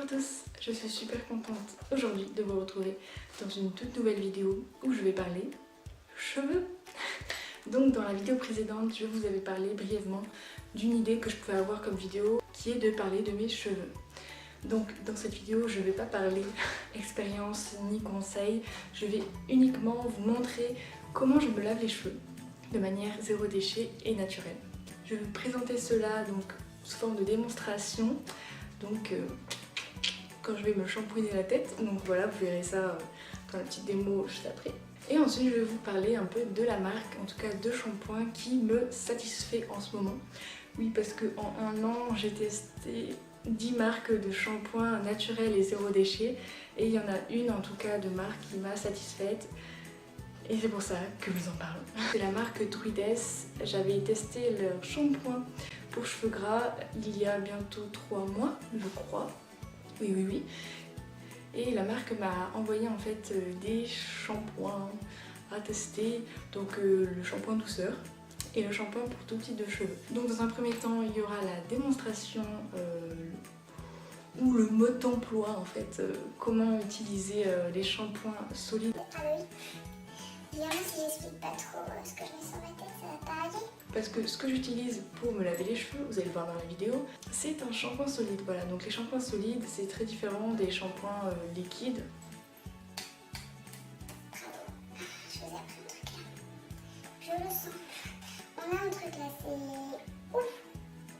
tous, je suis super contente aujourd'hui de vous retrouver dans une toute nouvelle vidéo où je vais parler cheveux. Donc dans la vidéo précédente, je vous avais parlé brièvement d'une idée que je pouvais avoir comme vidéo qui est de parler de mes cheveux. Donc dans cette vidéo, je ne vais pas parler expérience ni conseils, je vais uniquement vous montrer comment je me lave les cheveux de manière zéro déchet et naturelle. Je vais vous présenter cela donc sous forme de démonstration. Donc quand je vais me shampouiner la tête, donc voilà, vous verrez ça dans la petite démo juste après. Et ensuite je vais vous parler un peu de la marque, en tout cas de shampoing qui me satisfait en ce moment. Oui, parce qu'en un an j'ai testé 10 marques de shampoing naturel et zéro déchet et il y en a une en tout cas de marque qui m'a satisfaite. Et c'est pour ça que je vous en parle. C'est la marque Druides. J'avais testé leur shampoing pour cheveux gras il y a bientôt 3 mois, je crois. Oui. Et la marque m'a envoyé en fait des shampoings à tester. Donc le shampoing douceur et le shampoing pour tout type de cheveux. Donc dans un premier temps, il y aura la démonstration ou le mode d'emploi en fait. Comment utiliser les shampoings solides. Ah oui. Évidemment, si j'explique pas trop ce que je mets sur ma tête, ça va pas aller. Parce que ce que j'utilise pour me laver les cheveux, vous allez le voir dans la vidéo, c'est un shampoing solide. Voilà, donc les shampoings solides, c'est très différent des shampoings liquides. Bravo. Je vous ai appris un truc là. Je le sens. On a un truc là, c'est ouf.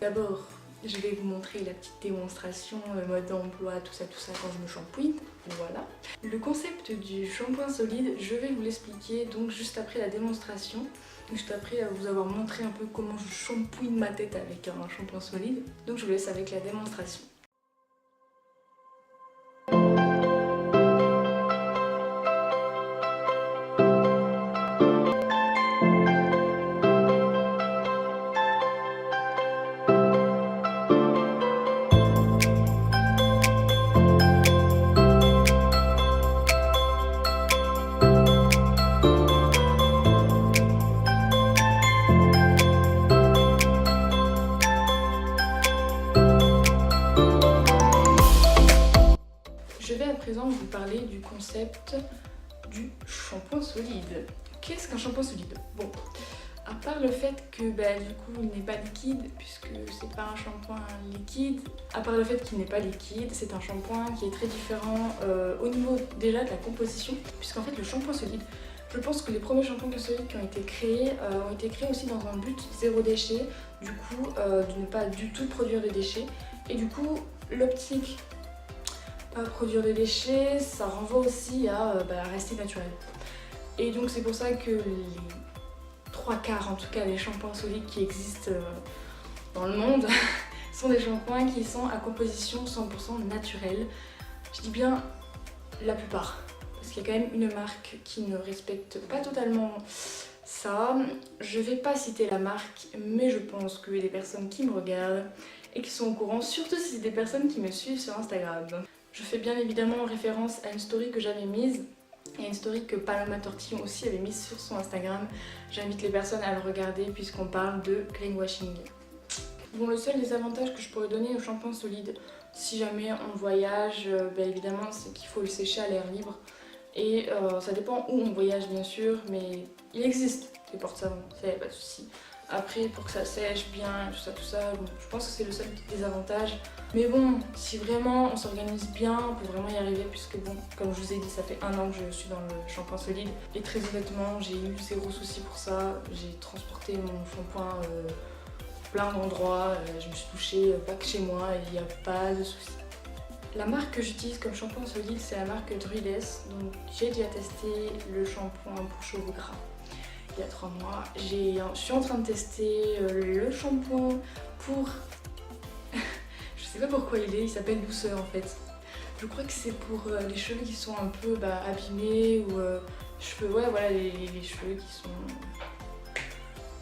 D'abord, je vais vous montrer la petite démonstration, le mode d'emploi, tout ça quand je me shampouine. Voilà. Le concept du shampoing solide, je vais vous l'expliquer donc juste après la démonstration. Juste après vous avoir montré un peu comment je shampouine ma tête avec un shampoing solide. Donc je vous laisse avec la démonstration. Je vais à présent vous parler du concept du shampoing solide. Qu'est-ce qu'un shampoing solide? Bon, à part le fait que du coup il n'est pas liquide, puisque c'est pas un shampoing liquide, à part le fait qu'il n'est pas liquide, c'est un shampoing qui est très différent au niveau déjà de la composition, puisqu'en fait le shampoing solide, je pense que les premiers shampoings solides qui ont été créés aussi dans un but zéro déchet, du coup de ne pas du tout produire de déchets, et du coup l'optique pas produire des déchets, ça renvoie aussi à rester naturel. Et donc c'est pour ça que les 3/4 en tout cas des shampoings solides qui existent dans le monde sont des shampoings qui sont à composition 100% naturelle. Je dis bien la plupart, parce qu'il y a quand même une marque qui ne respecte pas totalement ça. Je vais pas citer la marque, mais je pense qu'il y a des personnes qui me regardent et qui sont au courant, surtout si c'est des personnes qui me suivent sur Instagram. Je fais bien évidemment référence à une story que j'avais mise et une story que Paloma Tortillon aussi avait mise sur son Instagram. J'invite les personnes à le regarder puisqu'on parle de greenwashing. Bon, le seul des avantages que je pourrais donner au shampoing solide, si jamais on voyage, évidemment c'est qu'il faut le sécher à l'air libre. Et ça dépend où on voyage bien sûr, mais il existe des porte-savons, ça y a pas de souci. Après, pour que ça sèche bien, tout ça, bon, je pense que c'est le seul désavantage. Mais bon, si vraiment on s'organise bien, on peut vraiment y arriver, puisque bon, comme je vous ai dit, ça fait 1 an que je suis dans le shampoing solide. Et très honnêtement, j'ai eu zéro souci pour ça. J'ai transporté mon shampoing plein d'endroits, je me suis touchée pas que chez moi, et il n'y a pas de souci. La marque que j'utilise comme shampoing solide, c'est la marque Druides. Donc j'ai déjà testé le shampoing pour cheveux gras il y a 3 mois. Je suis en train de tester le shampoing pour... je sais pas pourquoi il s'appelle douceur en fait. Je crois que c'est pour les cheveux qui sont un peu abîmés ou cheveux, ouais voilà, les cheveux qui sont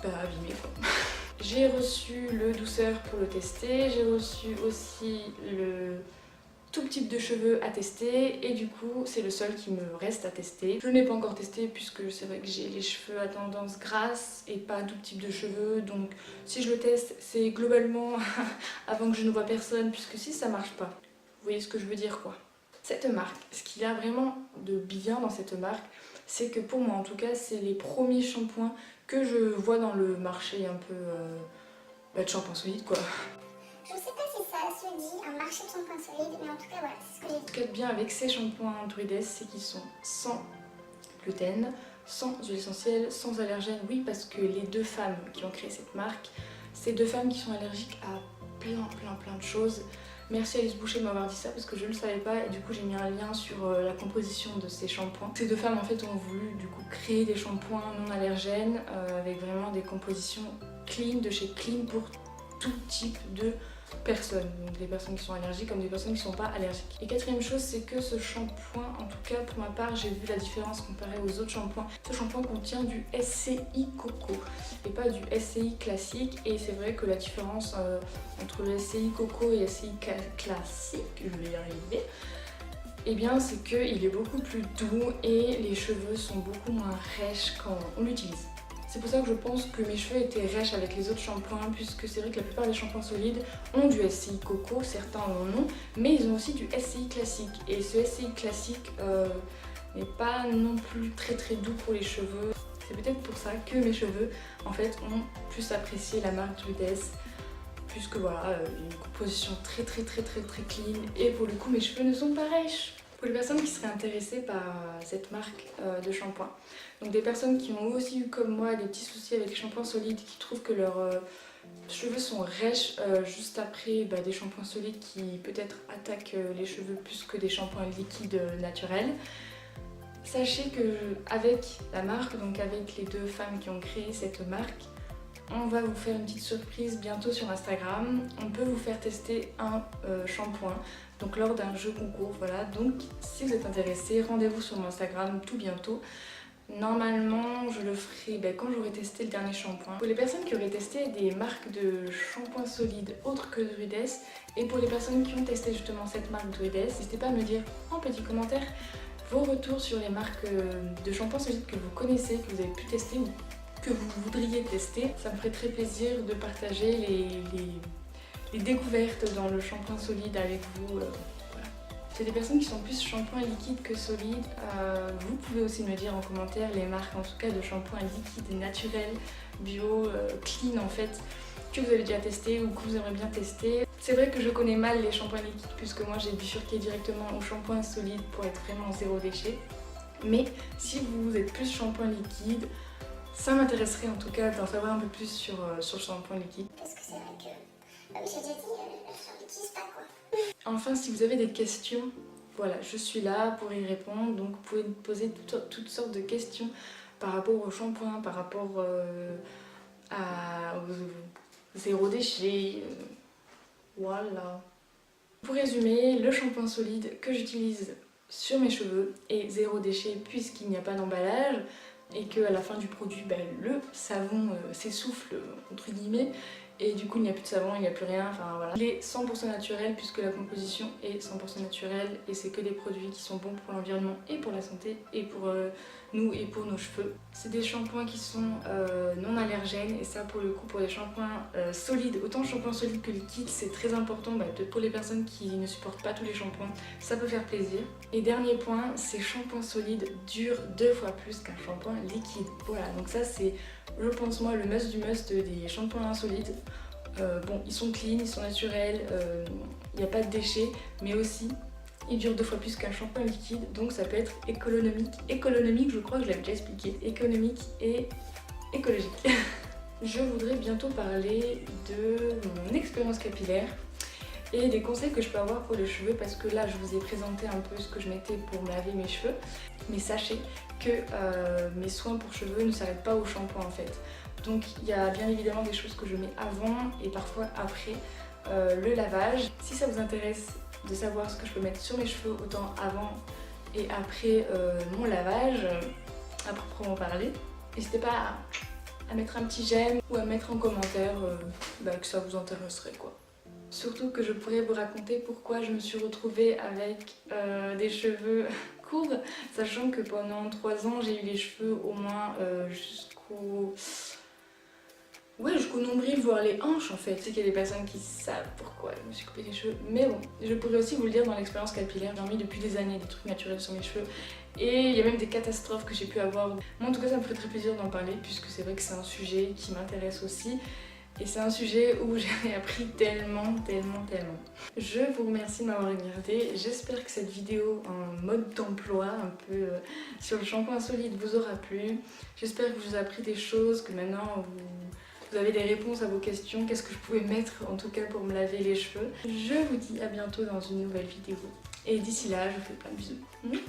abîmés quoi. J'ai reçu le douceur pour le tester, j'ai reçu aussi le tout type de cheveux à tester et du coup c'est le seul qui me reste à tester. Je ne l'ai pas encore testé puisque c'est vrai que j'ai les cheveux à tendance grasse et pas tout type de cheveux, donc si je le teste c'est globalement avant que je ne vois personne, puisque si ça marche pas, Vous voyez ce que je veux dire quoi. Cette marque, ce qu'il y a vraiment de bien dans cette marque, c'est que pour moi en tout cas, c'est les premiers shampoings que je vois dans le marché un peu de shampoing solide quoi. Je sais pas si ça se dit un marché de shampoing solide, mais en tout cas voilà, c'est ce que j'ai dit. Ce qu'il y a de bien avec ces shampoings Druides, c'est qu'ils sont sans gluten, sans huile essentielle, sans allergènes. Oui, parce que les deux femmes qui ont créé cette marque, c'est deux femmes qui sont allergiques à plein de choses. Merci Alice Boucher de m'avoir dit ça parce que je ne le savais pas et du coup j'ai mis un lien sur la composition de ces shampoings. Ces deux femmes en fait ont voulu du coup créer des shampoings non allergènes avec vraiment des compositions clean de chez Clean pour tout type de personnes, donc des personnes qui sont allergiques comme des personnes qui ne sont pas allergiques. Et quatrième chose, c'est que ce shampoing, en tout cas pour ma part, j'ai vu la différence comparée aux autres shampoings. Ce shampoing contient du SCI Coco et pas du SCI classique, et c'est vrai que la différence entre le SCI Coco et le SCI classique, je vais y arriver, eh bien c'est qu'il est beaucoup plus doux et les cheveux sont beaucoup moins rêches quand on l'utilise. C'est pour ça que je pense que mes cheveux étaient rêches avec les autres shampoings, puisque c'est vrai que la plupart des shampoings solides ont du SCI Coco, certains en ont, mais ils ont aussi du SCI classique. Et ce SCI classique n'est pas non plus très doux pour les cheveux. C'est peut-être pour ça que mes cheveux en fait ont plus apprécié la marque Druides, puisque voilà, une composition très clean, et pour le coup mes cheveux ne sont pas rêches. Pour les personnes qui seraient intéressées par cette marque de shampoing, donc des personnes qui ont aussi eu comme moi des petits soucis avec les shampoings solides, qui trouvent que leurs cheveux sont rêches juste après des shampoings solides qui peut-être attaquent les cheveux plus que des shampoings liquides naturels, sachez que avec la marque, donc avec les deux femmes qui ont créé cette marque, on va vous faire une petite surprise bientôt sur Instagram. On peut vous faire tester un shampoing, donc lors d'un jeu concours, voilà. Donc si vous êtes intéressés, rendez-vous sur mon Instagram tout bientôt. Normalement, je le ferai quand j'aurai testé le dernier shampoing. Pour les personnes qui auraient testé des marques de shampoing solides autres que Druides, et pour les personnes qui ont testé justement cette marque Druides, n'hésitez pas à me dire en petit commentaire vos retours sur les marques de shampoing solides que vous connaissez, que vous avez pu tester ou que vous voudriez tester. Ça me ferait très plaisir de partager les découvertes dans le shampoing solide avec vous. Voilà. C'est des personnes qui sont plus shampoing liquide que solide. Vous pouvez aussi me dire en commentaire les marques en tout cas de shampoing liquide naturel, bio, clean en fait, que vous avez déjà testé ou que vous aimeriez bien tester. C'est vrai que je connais mal les shampoings liquides puisque moi j'ai bifurqué directement au shampoing solide pour être vraiment zéro déchet. Mais si vous êtes plus shampoing liquide, ça m'intéresserait en tout cas d'en savoir un peu plus sur le shampoing liquide. Parce que c'est vrai que, oui j'ai déjà dit, je l'utilise pas quoi. Enfin, si vous avez des questions, voilà, je suis là pour y répondre. Donc vous pouvez me poser toutes sortes de questions par rapport au shampoing, par rapport au zéro déchet. Voilà. Pour résumer, le shampoing solide que j'utilise sur mes cheveux est zéro déchet puisqu'il n'y a pas d'emballage et qu'à la fin du produit, le savon s'essouffle entre guillemets et du coup il n'y a plus de savon, il n'y a plus rien, enfin voilà. Il est 100% naturel puisque la composition est 100% naturelle et c'est que des produits qui sont bons pour l'environnement et pour la santé et pour nous et pour nos cheveux. C'est des shampoings qui sont non allergènes et ça pour le coup pour les shampoings solides, autant shampoing solide que liquide, c'est très important peut-être pour les personnes qui ne supportent pas tous les shampoings, ça peut faire plaisir. Et dernier point, ces shampoings solides durent 2 fois plus qu'un shampoing liquide. Voilà, donc ça c'est, je pense moi, le must du must des shampoings solides. Bon, ils sont clean, ils sont naturels, il n'y a pas de déchets, mais aussi ils durent 2 fois plus qu'un shampoing liquide, donc ça peut être économique. Économique, je crois que je l'avais déjà expliqué. Économique et écologique. Je voudrais bientôt parler de mon expérience capillaire et des conseils que je peux avoir pour les cheveux parce que là je vous ai présenté un peu ce que je mettais pour me laver mes cheveux, mais sachez que mes soins pour cheveux ne s'arrêtent pas au shampoing en fait. Donc il y a bien évidemment des choses que je mets avant et parfois après le lavage. Si ça vous intéresse de savoir ce que je peux mettre sur mes cheveux autant avant et après mon lavage, à proprement parler, n'hésitez pas à mettre un petit j'aime ou à mettre en commentaire que ça vous intéresserait quoi. Surtout que je pourrais vous raconter pourquoi je me suis retrouvée avec des cheveux courts, sachant que pendant 3 ans j'ai eu les cheveux au moins jusqu'au ouais, jusqu'au nombril, voire les hanches en fait. Je sais qu'il y a des personnes qui savent pourquoi je me suis coupé les cheveux, mais bon, je pourrais aussi vous le dire dans l'expérience capillaire. J'ai mis depuis des années des trucs naturels sur mes cheveux et il y a même des catastrophes que j'ai pu avoir. Moi en tout cas ça me ferait très plaisir d'en parler puisque c'est vrai que c'est un sujet qui m'intéresse aussi. Et c'est un sujet où j'ai appris tellement. Je vous remercie de m'avoir regardé. J'espère que cette vidéo en mode d'emploi, un peu sur le shampoing solide, vous aura plu. J'espère que vous avez appris des choses, que maintenant vous avez des réponses à vos questions. Qu'est-ce que je pouvais mettre en tout cas pour me laver les cheveux. Je vous dis à bientôt dans une nouvelle vidéo. Et d'ici là, je vous fais plein de bisous.